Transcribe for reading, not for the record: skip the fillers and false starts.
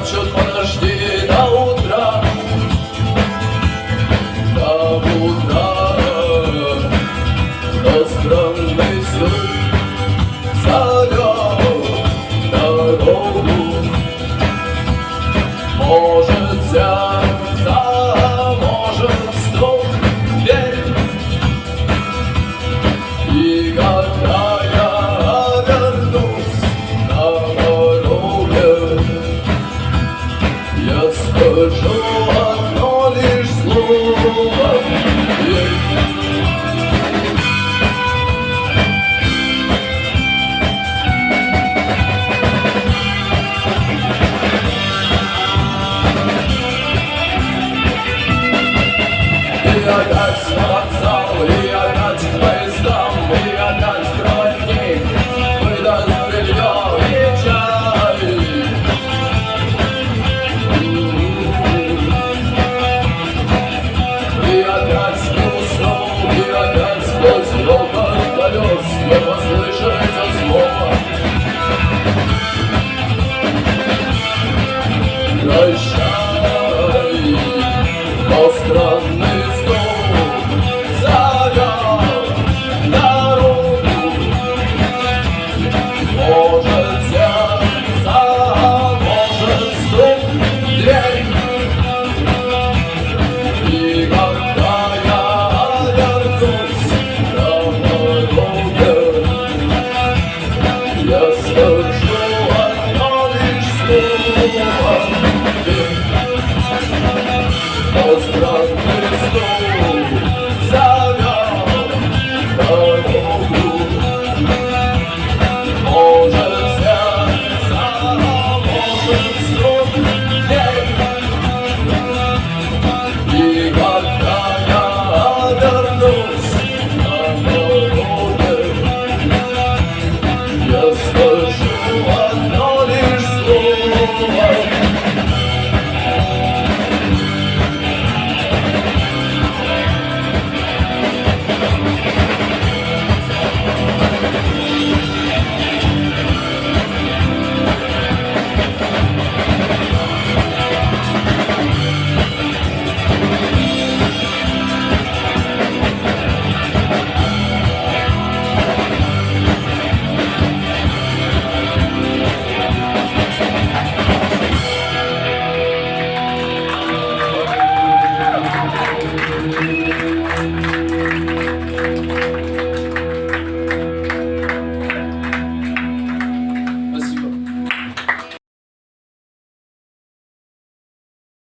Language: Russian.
шепчут, подожди до утра, до утра. Но странный сон зовет дорогу. Может, сердце, может, стук дверь. И когда я вернусь на дороге, я скажу одно лишь слово ей. И опять на вокзал, и опять к поездам, и опять проводник выдаст белье и чай. И опять не уснул, и опять сквозь грохот колес не послышится слова. Прощай, но странный сон зовет дорогу. Может, сердце, может, стук дверь. И когда я вернусь на дороге, я скажу одно лишь слово ей. Но странный сон зовет дорогу. Может, сердце, может, стук дверь. И когда я вернусь на дороге, я скажу одно лишь слово.